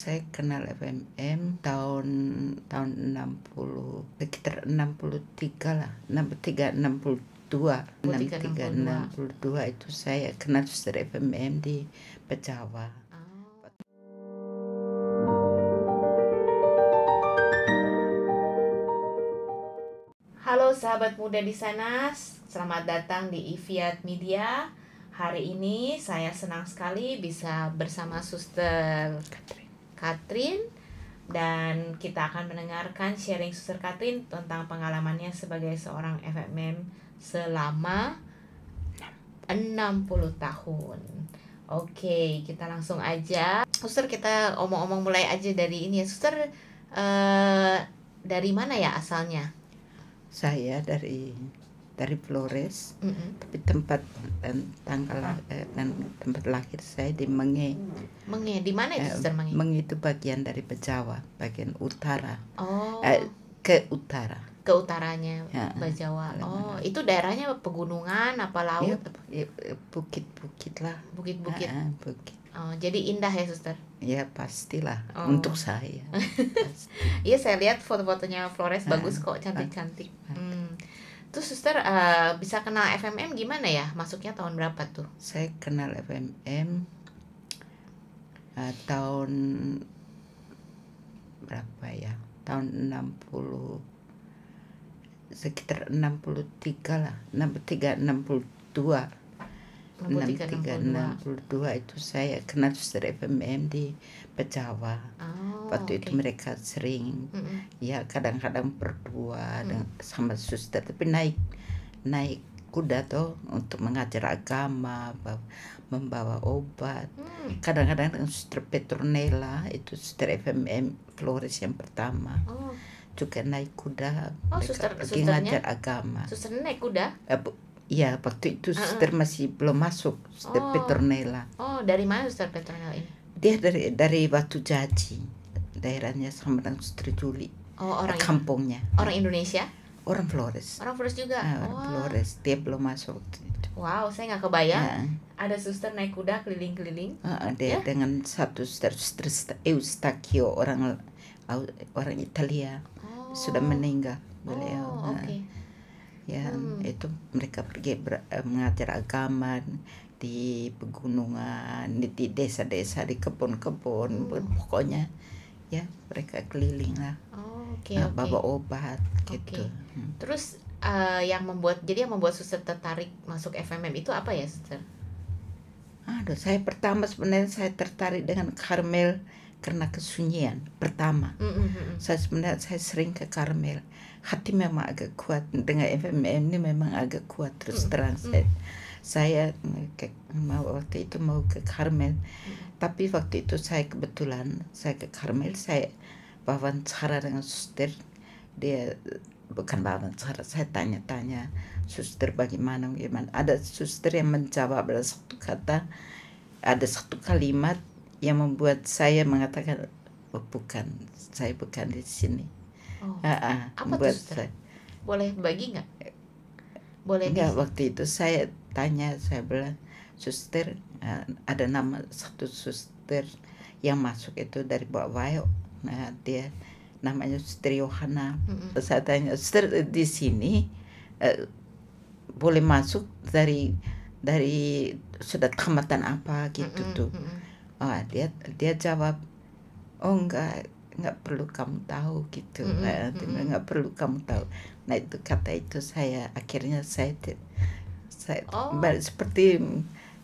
Saya kenal FMM tahun tahun 60, sekitar 63 lah, 63 62. 63 62 itu saya kenal suster FMM di Pejawa. Halo sahabat muda di sana, selamat datang di Iviat Media. Hari ini saya senang sekali bisa bersama Suster Katrin dan kita akan mendengarkan sharing Suster Katrin tentang pengalamannya sebagai seorang FMM selama 60 tahun. Oke, kita langsung aja. Suster, kita omong-omong mulai aja dari ini ya. Suster, dari mana ya asalnya? Saya dari Flores, tapi tempat dan tanggal dan tempat lahir saya di Menge. Menge, di mana itu Suster Menge? Menge itu bagian dari Pejawa, bagian utara. Oh. Ke utara. Ke utaranya Ya, Pejawa. Oh, itu daerahnya pegunungan apa laut? Ya, bukit-bukit lah. Bukit-bukit. Bukit. Oh, jadi indah ya Suster? Ya pastilah, untuk saya. Iya, saya lihat foto-fotonya Flores bagus kok, cantik-cantik. Terus Suster bisa kenal FMM gimana ya? Masuknya tahun berapa tuh? Saya kenal FMM tahun berapa ya? Tahun 60, sekitar 63 lah, 63 62. 63 62 itu saya kenal suster FMM di Pejawa. Waktu itu mereka sering ya kadang-kadang berdua sama suster, tapi naik kuda tuh untuk mengajar agama, membawa obat. Kadang-kadang dengan suster Petronella, itu suster FMM Flores yang pertama, juga naik kuda. Mereka pergi ngajar agama. Suster naik kuda? Iya, waktu itu suster masih belum masuk, suster Petronella. Oh, dari mana suster Petronella ini? Dia dari Batu Jaji, daerahnya sama dengan suster Juli. Oh, orang kampungnya. Orang Indonesia? Orang Flores. Orang Flores juga? Orang Flores, dia belum masuk. Wow, saya nggak kebayang ada suster naik kuda keliling-keliling. Dia dengan satu suster Eustachio, orang Italia. Sudah meninggal beliau. Ya, itu mereka pergi mengajar agama di pegunungan, di desa-desa, di kebun-kebun, pokoknya ya mereka keliling lah. Bawa obat gitu. Terus yang membuat suster tertarik masuk FMM itu apa ya suster? Saya pertama sebenarnya saya tertarik dengan Karmel karena kesunyian pertama. Saya sering ke Karmel. Hati memang agak kuat dengan FMM ini, memang agak kuat terus terang. Saya waktu itu mau ke Karmel, tapi waktu itu saya kebetulan saya ke Karmel, saya wawancara dengan suster. Dia bukan wawancara, saya tanya-tanya suster bagaimana. Ada suster yang menjawab ada satu kata, ada satu kalimat yang membuat saya mengatakan bukan, saya bukan di sini. Apa tuh suster? Boleh bagi nggak? Boleh nggak? Waktu itu saya tanya, saya bilang suster, ada nama satu suster yang masuk itu dari Bawah. Dia namanya Suster Yohana. Saya tanya, suster di sini boleh masuk dari sudah tamatan apa gitu tuh. Dia jawab, oh enggak perlu kamu tahu gitu. Enggak perlu kamu tahu. Nah itu kata itu akhirnya saya seperti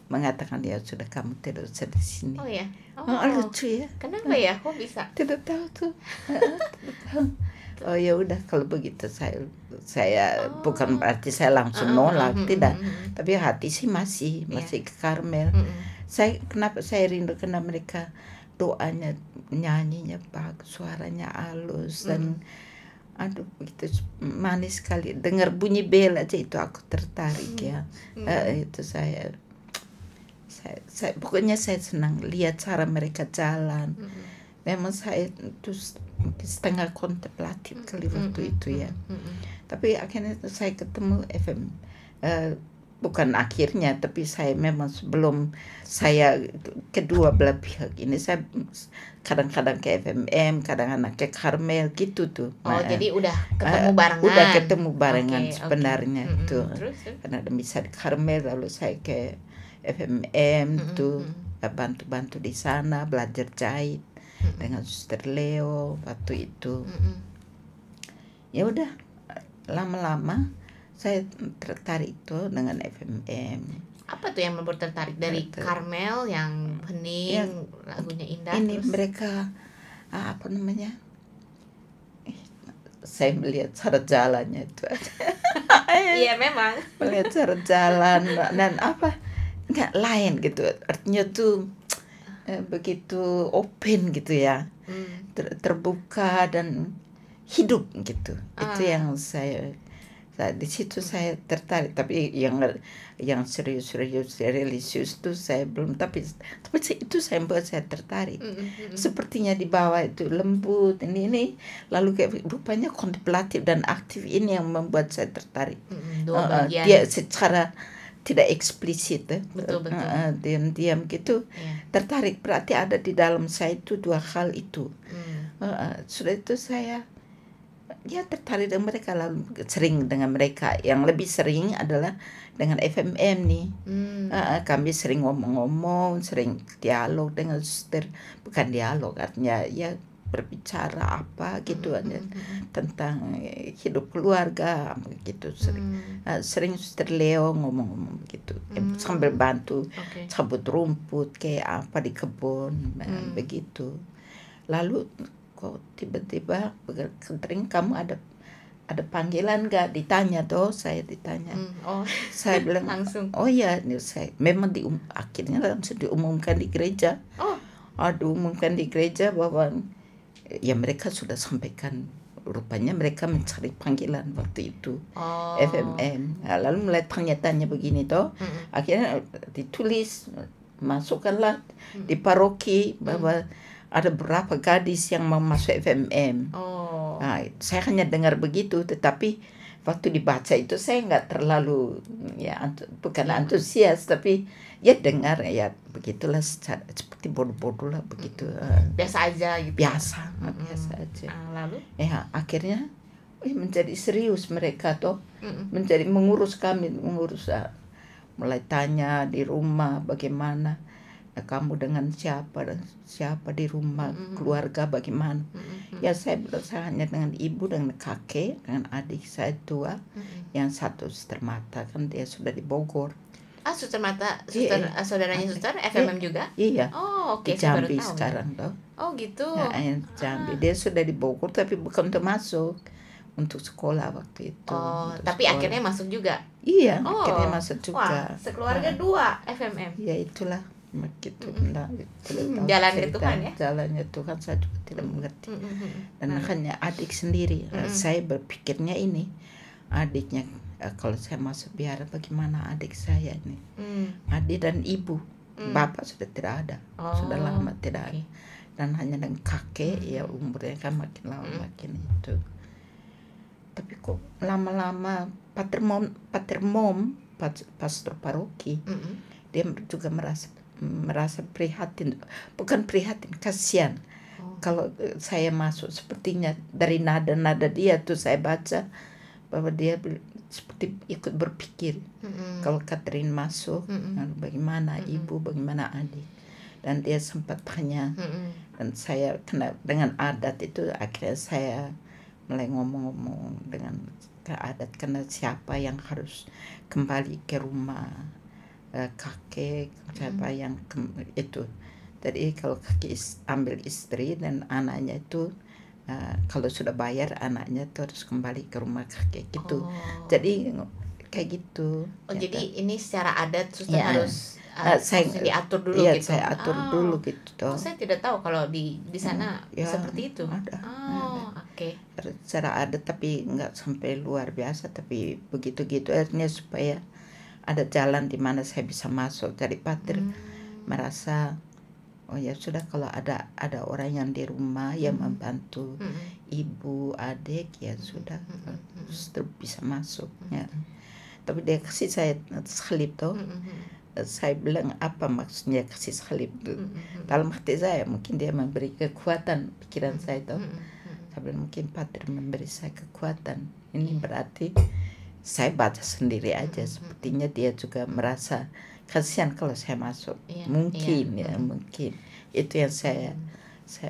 mengatakan, ya sudah, kamu tidak usah di sini. Oh ya. Lucu ya. Kenapa ya? Kok bisa? Tidak tahu tuh. Oh ya udah, kalau begitu saya bukan berarti saya langsung nolak, tidak. Tapi hati sih masih ke Karmel. Kenapa saya rindu, karena mereka doanya, nyanyinya bagus, suaranya halus dan begitu manis sekali. Dengar bunyi bel aja itu aku tertarik ya. Itu saya pokoknya saya senang lihat cara mereka jalan. Memang saya itu setengah kontemplatif kali waktu itu ya. Tapi akhirnya saya ketemu bukan akhirnya, tapi saya memang sebelum saya kedua belah pihak ini, saya kadang-kadang ke FMM, kadang-kadang ke Karmel gitu tuh. Jadi udah ketemu barengan. Udah ketemu barengan sebenarnya okay. tuh. Terus? Karena ada bisa di Karmel, lalu saya ke FMM tuh, bantu-bantu di sana, belajar jahit dengan Suster Leo waktu itu. Ya udah, lama-lama saya tertarik tuh dengan FMM. Apa tuh yang membuat tertarik dari Karmel yang hening, lagunya indah? Ini terus? Mereka apa namanya? Saya melihat cara jalannya itu. Iya memang. Melihat cara jalan dan apa? Nggak lain gitu. Artinya tuh begitu open gitu ya. Terbuka dan hidup gitu. Itu yang saya di situ saya tertarik, tapi yang serius religius itu saya belum, tapi itu saya buat saya tertarik. Sepertinya di bawah itu lembut ini lalu kayak rupanya kontemplatif dan aktif, ini yang membuat saya tertarik. Dua bagian. Dia secara tidak eksplisit betul. diam-diam gitu tertarik, berarti ada di dalam saya itu dua hal itu. Sudah itu saya tertarik dengan mereka, lalu sering dengan mereka. Yang lebih sering adalah dengan FMM nih. Kami sering ngomong-ngomong, sering dialog dengan suster, bukan dialog artinya ya berbicara apa gitu tentang hidup keluarga gitu. Sering Suster Leo ngomong-ngomong gitu, sambil bantu cabut rumput kayak apa di kebun begitu. Lalu kok tiba-tiba Catherine, kamu ada panggilan nggak? Ditanya tuh, saya ditanya. Saya bilang langsung. Oh ya, saya memang akhirnya langsung diumumkan di gereja. Diumumkan di gereja bahwa ya mereka sudah sampaikan, rupanya mereka mencari panggilan waktu itu FMM. Lalu mulai tanya-tanya begini toh. Akhirnya ditulis, masukkanlah di paroki bahwa ada beberapa gadis yang mau masuk FMM. Saya hanya dengar begitu, tetapi waktu dibaca itu saya nggak terlalu bukan antusias, tapi ya dengar ya begitulah, seperti bodoh-bodoh lah begitu. Biasa aja gitu. Biasa aja. Lalu? Akhirnya menjadi serius mereka toh, menjadi mengurus kami, mulai tanya di rumah bagaimana. Kamu dengan siapa di rumah, keluarga bagaimana? Ya saya hanya dengan ibu, dengan kakek, dengan adik saya tua, yang satu Suster Mata, kan dia sudah di Bogor. Suster Mata, saudaranya Suster FMM juga? Iya. Oke. Di Jambi sekarang toh. Gitu. Jambi. Dia sudah di Bogor, tapi bukan untuk masuk, untuk sekolah waktu itu. Tapi akhirnya masuk juga? Iya, akhirnya masuk juga. Wah, sekeluarga 2 FMM. Ya itulah. Begitu. Jalan ke Tuhan ya? Jalannya Tuhan saya juga tidak mengerti. Dan hanya adik sendiri. Saya berpikirnya ini adiknya, kalau saya masuk biara bagaimana adik saya ini. Adik dan ibu, bapak sudah tidak ada, sudah lama tidak ada. Dan hanya dengan kakek, ya umurnya kan makin lama makin itu. Tapi kok lama-lama patermom pastor paroki, dia juga merasa prihatin, bukan prihatin, kasihan. Kalau saya masuk, sepertinya dari nada-nada dia tuh saya baca bahwa dia seperti ikut berpikir. Kalau Catherine masuk, bagaimana ibu, bagaimana adik. Dan dia sempat tanya, dan saya kena dengan adat itu, akhirnya saya mulai ngomong-ngomong dengan adat, karena siapa yang harus kembali ke rumah kakek, siapa yang itu. Jadi kalau kakek ambil istri dan anaknya itu, kalau sudah bayar anaknya itu harus kembali ke rumah kakek gitu. Jadi kayak gitu. Jadi ini secara adat Suster harus diatur dulu gitu. Saya atur dulu gitu. Saya tidak tahu kalau di sana seperti itu. Ada. Oke. Secara adat, tapi nggak sampai luar biasa, tapi begitu-gitu artinya supaya ada jalan di mana saya bisa masuk. Dari pater merasa ya sudah, kalau ada orang yang di rumah yang membantu ibu, adik, ya sudah, bisa masuk ya. Tapi dia kasih saya salib toh. Saya bilang apa maksudnya kasih salib itu. Dalam hati saya mungkin dia memberi kekuatan pikiran saya toh. Saya bilang mungkin Pater memberi saya kekuatan. Ini berarti saya baca sendiri aja. Sepertinya dia juga merasa kasihan kalau saya masuk. Mungkin mungkin itu yang saya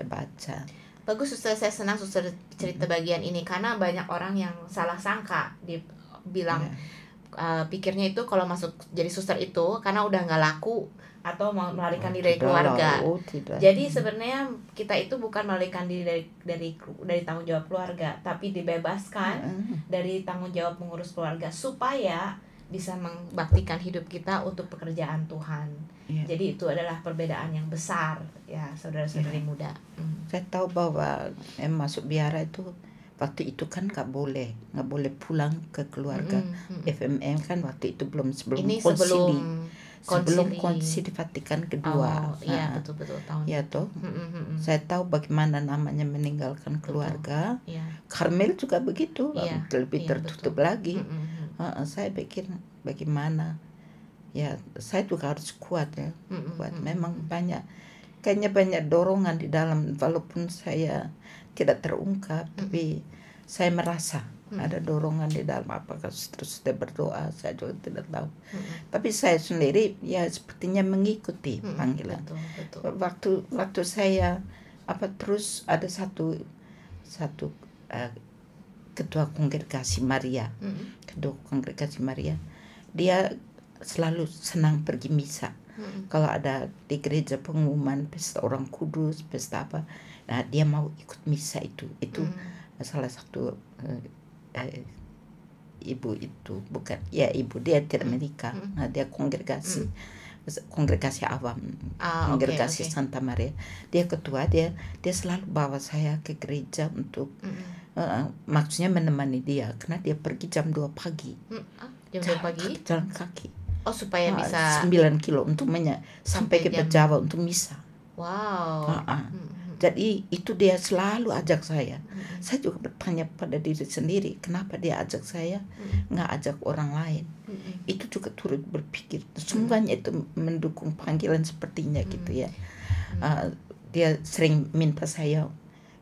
baca. Bagus suster, saya senang suster cerita bagian ini karena banyak orang yang salah sangka bilang pikirnya itu kalau masuk jadi suster itu karena udah nggak laku atau mau melarikan diri dari keluarga. Jadi sebenarnya kita itu bukan melarikan diri dari tanggung jawab keluarga, tapi dibebaskan dari tanggung jawab mengurus keluarga supaya bisa membaktikan hidup kita untuk pekerjaan Tuhan. Jadi itu adalah perbedaan yang besar ya saudara-saudari muda. Saya tahu bahwa masuk biara itu waktu itu kan nggak boleh pulang ke keluarga. FMM kan waktu itu sebelum konsili Vatikan kedua. Iya betul tahun. Ya toh. Saya tahu bagaimana namanya meninggalkan keluarga. Karmel juga begitu, lebih tertutup lagi. Saya pikir bagaimana ya, saya juga harus kuat ya. Kuat. Memang kayaknya banyak dorongan di dalam, walaupun saya tidak terungkap, tapi saya merasa ada dorongan di dalam. Apakah terus berdoa, saya juga tidak tahu. Tapi saya sendiri ya sepertinya mengikuti panggilan. Betul. Waktu saya terus ada satu ketua kongregasi Maria, dia selalu senang pergi misa. Kalau ada di gereja pengumuman pesta orang kudus, pesta apa, nah dia mau ikut misa itu salah satu ibu itu, bukan ya ibu, dia tidak menikah. Nah dia kongregasi awam, kongregasi Santa Maria, dia ketua. Dia selalu bawa saya ke gereja untuk maksudnya menemani dia karena dia pergi jam 2 pagi. Jam 2 pagi jalan kaki. Oh, supaya bisa 9 kilo untuk sampai ke Jawa untuk misa. Wow. Jadi itu dia selalu ajak saya. Saya juga bertanya pada diri sendiri, kenapa dia ajak saya, nggak ajak orang lain. Itu juga turut berpikir. Semuanya itu mendukung panggilan sepertinya gitu ya. Dia sering minta saya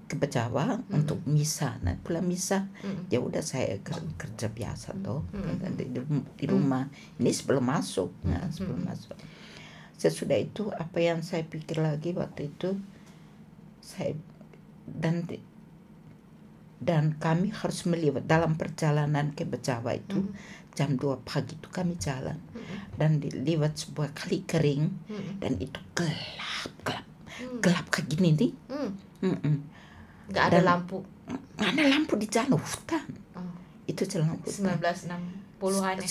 ke Jawa untuk misa. Nah pulang misa ya udah saya kerja biasa toh di rumah. Ini sebelum masuk. Sesudah itu apa yang saya pikir lagi waktu itu, saya dan kami harus melewat dalam perjalanan ke Jawa itu jam 2 pagi itu kami jalan dan lewat sebuah kali kering dan itu gelap kayak gini nih. Nggak ada lampu. Nggak ada lampu di jalan hutan. Itu jalan hutan. 1960-an ya.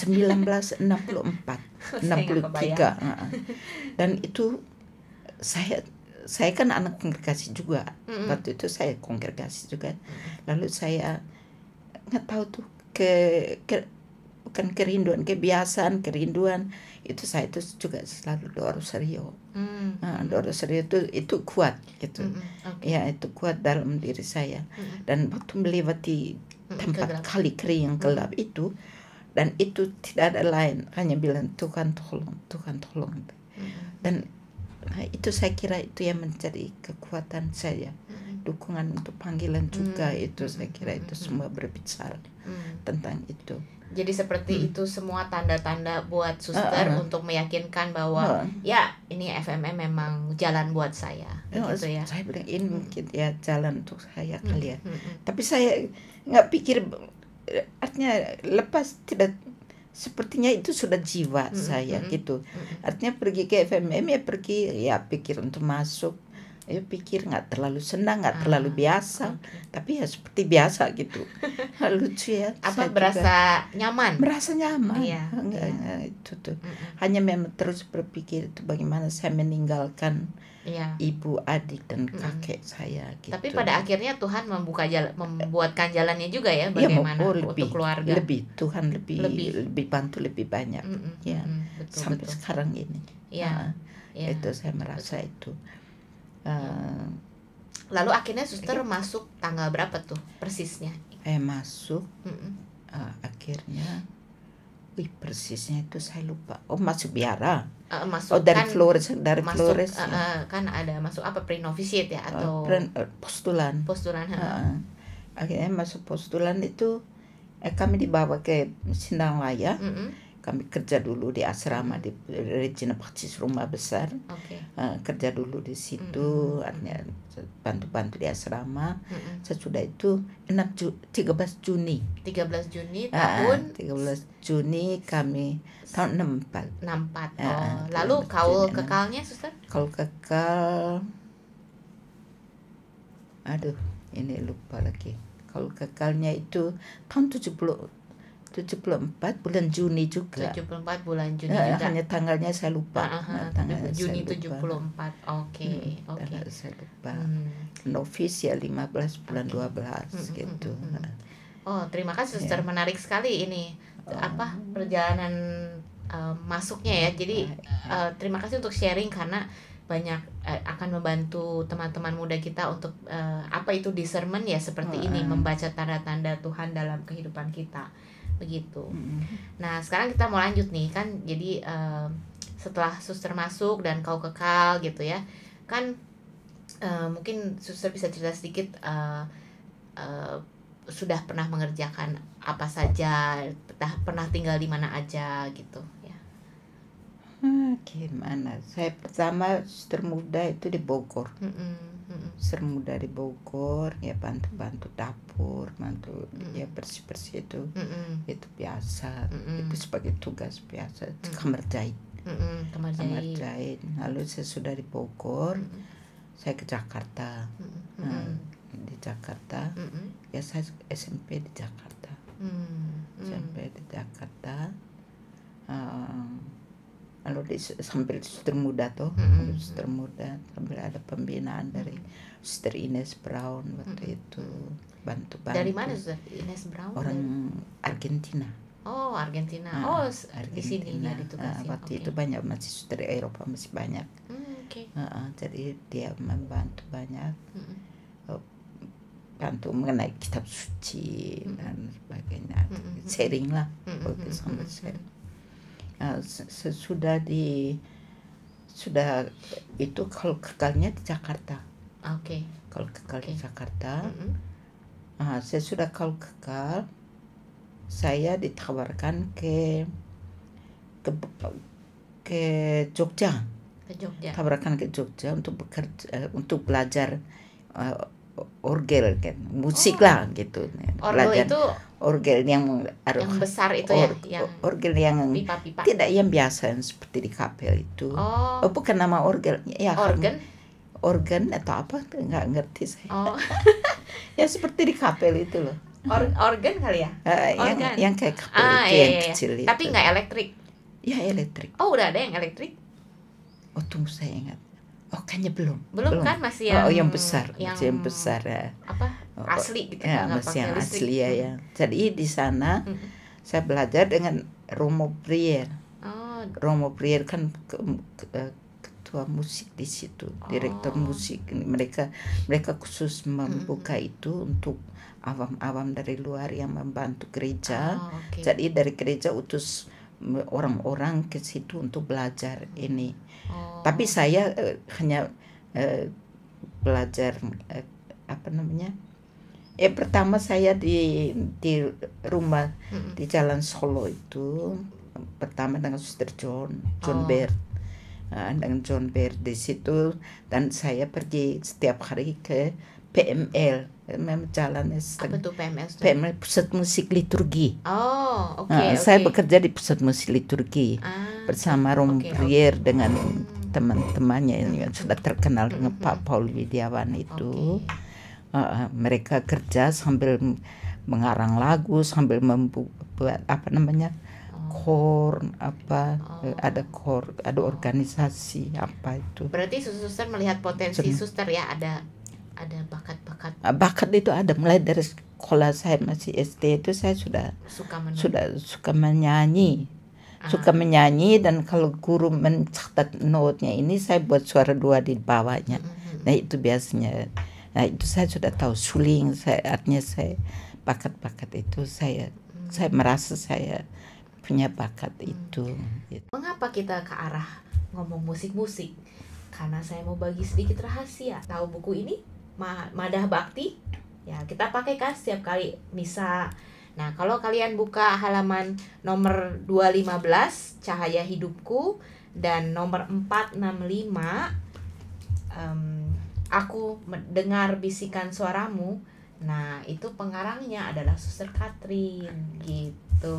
1964, 63. Dan itu saya kan anak kongregasi juga. Waktu itu saya kongregasi juga. Lalu saya nggak tahu tuh bukan kerinduan, kebiasaan kerinduan itu saya itu juga selalu doa rosario. Doa rosario itu kuat gitu. Ya itu kuat dalam diri saya. Dan waktu melewati tempat kali kering yang gelap itu, dan itu tidak ada lain, hanya bilang Tuhan tolong. Dan itu saya kira itu yang menjadi kekuatan saya, dukungan untuk panggilan juga. Itu saya kira itu semua berbicara tentang itu. Jadi seperti itu semua tanda-tanda buat suster untuk meyakinkan bahwa ya ini FMM memang jalan buat saya. Gitu ya. Saya bilang ini mungkin ya jalan untuk saya kali ya. Tapi saya nggak pikir, artinya lepas tidak, sepertinya itu sudah jiwa saya gitu. Artinya pergi ke FMM ya pergi ya pikir untuk masuk. Ya pikir nggak terlalu senang, nggak terlalu biasa, tapi ya seperti biasa gitu. Lucu ya. Apa berasa nyaman? Merasa nyaman. Iya. Itu tuh. Hanya memang terus berpikir itu bagaimana saya meninggalkan ibu, adik dan kakek saya. Gitu. Tapi pada akhirnya Tuhan membuatkan jalannya juga ya, bagaimana untuk keluarga. Tuhan lebih bantu lebih banyak. Ya. Sampai sekarang ini. Iya. Itu saya merasa itu. Lalu akhirnya suster masuk tanggal berapa tuh persisnya? Masuk akhirnya Wih, persisnya itu saya lupa. Oh, masuk biara. Masuk dari kan, Flores, masuk, Flores. kan ada masuk apa, pre-novitiate ya atau postulan. Postulan. Akhirnya masuk postulan itu kami dibawa ke Sindang Laya. Kami kerja dulu di asrama di Regina Pacis, rumah besar. Kerja dulu di situ, artinya bantu-bantu di asrama. Sesudah itu 13 Juni. 13 Juni tahun 13 Juni kami tahun 64. Lalu kaul kekalnya, Suster? Kaul kekal, aduh, ini lupa lagi. Kaul kekalnya itu tahun 74 bulan Juni juga. 74 bulan Juni juga. Hanya tanggalnya saya lupa. Tanggalnya Juni 74. Oke. Saya lupa. Novis ya 15 bulan 12 gitu. Terima kasih, Suster. Menarik sekali ini perjalanan masuknya ya. Jadi terima kasih untuk sharing, karena banyak akan membantu teman-teman muda kita untuk apa itu discernment ya, seperti ini, membaca tanda-tanda Tuhan dalam kehidupan kita. Begitu. Nah, sekarang kita mau lanjut nih kan. Jadi setelah Suster masuk dan kau kekal gitu ya kan, mungkin Suster bisa cerita sedikit sudah pernah mengerjakan apa saja, pernah tinggal di mana aja gitu ya. Gimana? Saya pertama Suster muda itu di Bogor. Suster muda di Bogor ya, bantu dapur, bantu ya bersih-bersih itu. Itu biasa. Itu sebagai tugas biasa. Kamar jahit. Kamar jahit. Lalu saya sudah di Bogor, saya ke Jakarta. Di Jakarta, ya saya SMP di Jakarta. SMP di Jakarta. Lalu sambil Suster muda tuh, Suster muda sambil ada pembinaan dari Suster Ines Brown waktu itu, bantu. Dari mana Suster Ines Brown? Orang Argentina. Argentina. Di sini ya ditugasin. Waktu itu banyak, masih Suster Eropa masih banyak. Jadi dia membantu banyak, bantu mengenai kitab suci dan sebagainya. Sharing lah, sama sharing. Sesudah itu kalau kekalnya di Jakarta. Kalau kekal di Jakarta, saya sudah kalau kekal, saya ditawarkan ke Jogja. Tawarkan ke Jogja untuk bekerja, untuk belajar orgel kan, musik lah gitu. Orgel itu orgel yang besar itu ya, yang orgel yang pipa-pipa. Tidak yang biasa yang seperti di kapel itu. Bukan nama orgel ya, organ atau apa, nggak ngerti saya. Ya seperti di kapel itu loh. Organ kali ya? Yang kayak kapel itu yang kecil itu. Tapi nggak elektrik. Ya elektrik. Udah ada yang elektrik? Tunggu saya ingat. Kayaknya belum kan, masih yang yang besar, yang besar ya. Asli gitu ya, masih yang asli ya. Jadi di sana saya belajar dengan Romo Prier. Romo Prier kan ketua musik di situ, direktur musik. Mereka khusus membuka itu untuk awam-awam dari luar yang membantu gereja. Jadi dari gereja utus orang-orang ke situ untuk belajar ini. Tapi saya hanya belajar pertama saya di rumah di Jalan Solo itu, pertama dengan Suster John Baird. Dengan John Baird di situ, dan saya pergi setiap hari ke PML. Jalannya apa tuh PML? PML, Pusat Musik Liturgi. Saya bekerja di Pusat Musik Liturgi bersama Romo Prier dengan teman-temannya yang sudah terkenal dengan Pak Paul Widiawan itu. Mereka kerja sambil mengarang lagu, sambil membuat kor, ada kor, ada organisasi apa itu. Berarti Suster melihat potensi Suster ya, ada bakat-bakat. Bakat itu ada, mulai dari sekolah saya masih SD itu saya sudah suka menyanyi. Suka menyanyi, dan kalau guru mencatat notnya ini saya buat suara dua di bawahnya. Nah itu biasanya. Nah itu saya sudah tahu suling, artinya saya bakat-bakat itu saya merasa saya punya bakat itu. Gitu. Mengapa kita ke arah ngomong musik-musik? Karena saya mau bagi sedikit rahasia. Tahu buku ini? Madah Bhakti? Ya, kita pakai kan setiap kali misa. Nah, kalau kalian buka halaman nomor 215, Cahaya Hidupku, dan nomor 465, Aku Mendengar Bisikan Suaramu. Nah, itu pengarangnya adalah Suster Katrin gitu.